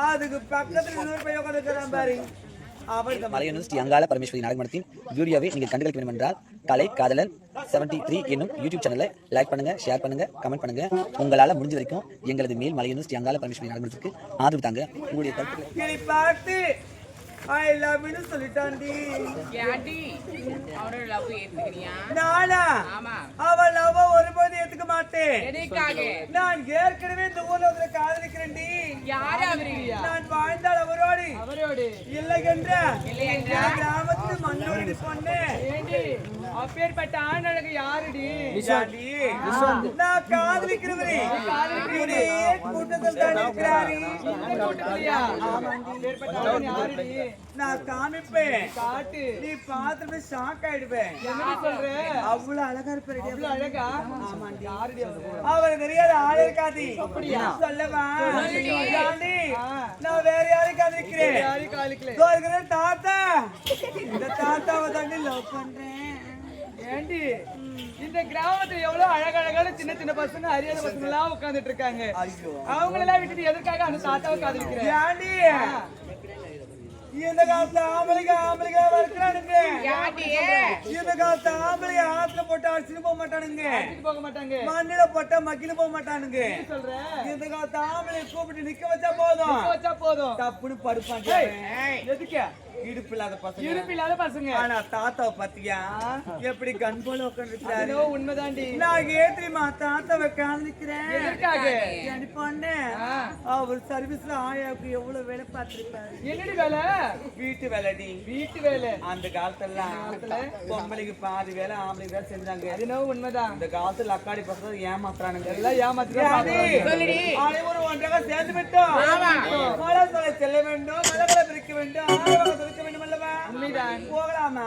அதுக்கு பக்கத்துல இன்னொரு பையன் உட்காந்துக்கிறான் பாரு. மலையனூர் ஸ்ரீ அங்காள பரமேஸ்வரி நாடகமடத்தின் வீடியோவை நீங்கள் கண்டுகளிக்க வேண்டும் என்றால் கலை காதலர் 73 என்னும் யூடியூப் சேனலை லைக் பண்ணுங்க, ஷேர் பண்ணுங்க, கமெண்ட் பண்ணுங்க. உங்களால முடிஞ்ச வரைக்கும் எங்களது மேல் மலையனூர் ஸ்ரீ அங்காள பரமேஸ்வரி நாடகமடத்திற்கு ஆதரவு தாங்க. உங்களுடைய கருத்துக்களை பார்த்து I love you சொல்லிட்டாண்டி. யாடி அவரோட லவ் ஏத்துக்கிறியா? நானா? ஆமா. அவ லவ் ஒருபோதும் ஏத்துக்க மாட்டேன். எதுக்காக? நான் ஏற்கனவே இந்த ஊர்ல ஒருத்தரை காதலிக்கிறேன்டி. யாரு அவரு? நான் வாழ்ந்தால் அவரோடு இல்லை என்ற கிராமத்து மண்ணோடி பொண்ணு. அப்பேற்பட்ட ஆணழகு யாருடி? நான் காதலிக்கிறவரே கூட்டத்தில் தான் இருக்கிறாரு. நான் காமிப்பேன், நீ பார்த்துட்டு ஷாக் ஆயிடுவேன். அவ்வளவு அழகா இருப்பேன். அழகா? அவருக்கு தெரியாத ஆள் இருக்காது சொல்லவா? நான் வேற யாரையும் காதலிக்கிறேன். தாத்தா, இந்த தாத்தாவை தாண்டி லவ் பண்றேன். ஏண்டி இந்த கிராமத்துல எவ்வளவு அழகழகான சின்ன சின்ன பசங்க அறியாத பசங்க எல்லாம் உட்கார்ந்துட்டு இருக்காங்க. அவங்களெல்லாம் விட்டுட்டு எதற்காக அந்த தாத்தாவை காதலிக்கிறேன்? ஏண்டி இந்த காலத்துல ஆம்பளைங்க வளர்க்கிறானுங்க. இந்த காலத்துல ஆம்பளைங்க ஆத்துல போட்டு அடிச்சுட்டு போக மாட்டானுங்க. மண்ணில போட்டா மக்கில போக மாட்டானுங்க. இந்த காலத்து ஆம்பளைங்க கூப்பிட்டு நிக்க வச்சா போதும் தப்புன்னு படுப்பாங்க. எதுக்கு? இடுப்பு இல்லாத பசங்க. ஆனா தாத்தாவை பாத்தியா எப்படி கண் போல உட்காந்துருக்காரு. உண்மைதாண்டி. நான் ஏத்திரிமா தாத்தாவை காதலிக்கிறேன். அவர் சர்வீஸ்ல ஆயாவுக்கு எவ்வளவு வேலை பார்த்திருப்பாரு. என்னடி வேலை? வீட்டு வேலை. அந்த காலத்துல பொம்பளைக்கு பாதி வேலை ஆம்பளைக்கு வேலை செஞ்சாங்க. அது உண்மைதான். இந்த காலத்துல அக்காடி பசங்க ஏமாத்துறானுங்க. எல்லாம் ஏமாத்துறாங்க. அனைவரும் ஒன்றாக சேர்ந்து விட்டோம். மலர்களை செல்ல வேண்டும், மலர்களை பிரிக்க வேண்டும், வேண்டும் அல்லவா? போகலாமா?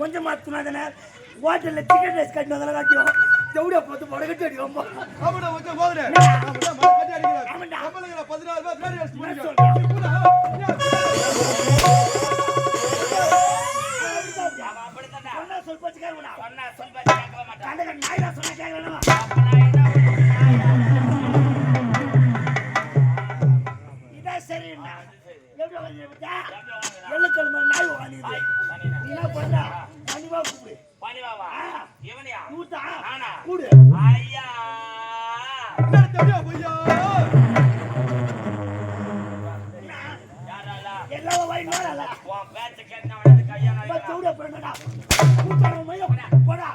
கொஞ்சமா துணாதன ஹோட்டல்ல சிக்கன் ரைஸ் கட்டி வந்தால காட்டியும் ஜவுடியா போட்டு படகட்டி அடிக்கும் அவட வந்து போகுறே அவட மர கட்டி அடிக்கிறார் நம்மளுக்கு 14000 ரூபாய் பிராடி அடிச்சு முடிங்க சொன்னா சொல் பச்சை கேட்கணும் சொன்னா சொல் பச்சை கேட்க மாட்டேன் அந்த நாயிரா சொன்னா கேட்கணும் இதா சரிண்ணா எப்படி வந்து எல்லுக்கல் மேல நாய் வாங்குது நீ என்ன பண்ற பனிவா கூடு பனிவாவா இவனியா கூட்டா நானா கூடு ஐயா என்ன தம்பியா பையா யாரல எல்லாம் வாய் நோரல உன் பேச்ச கேட்டா வந்து கையா நாய் பச்சௌட பண்ணடா கூட்டா மயில போடா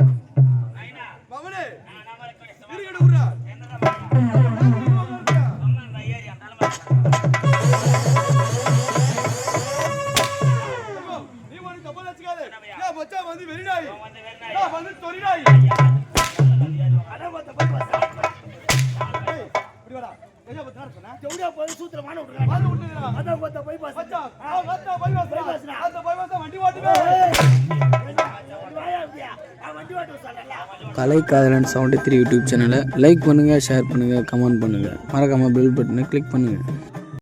ஐனா மகனே நாம இருக்கட உறா என்னடா அம்மா நான் ஏறி அந்தால மச்சா வந்து வெறினாய் நான் வந்து தொரினாய் அட போய் பாஸ் ஏய் இப்படி வாடா எங்க போறா சொன்னா ஜவுடியா போய் சூத்திர மான விட்டுறா வாடு விட்டுடா அத போய் பாஸ் மச்சா வந்தா போய் பாஸ் அந்த போய் பாஸ் வண்டி ஓட்டுவே வாயா அப்படியே வண்டி ஓட்டு சொல்லல கலை காதலன் 73 யூடியூப் சேனலை லைக் பண்ணுங்கள், ஷேர் பண்ணுங்கள், கமெண்ட் பண்ணுங்கள், மறக்காமல் பெல் பட்டனை கிளிக் பண்ணுங்கள்.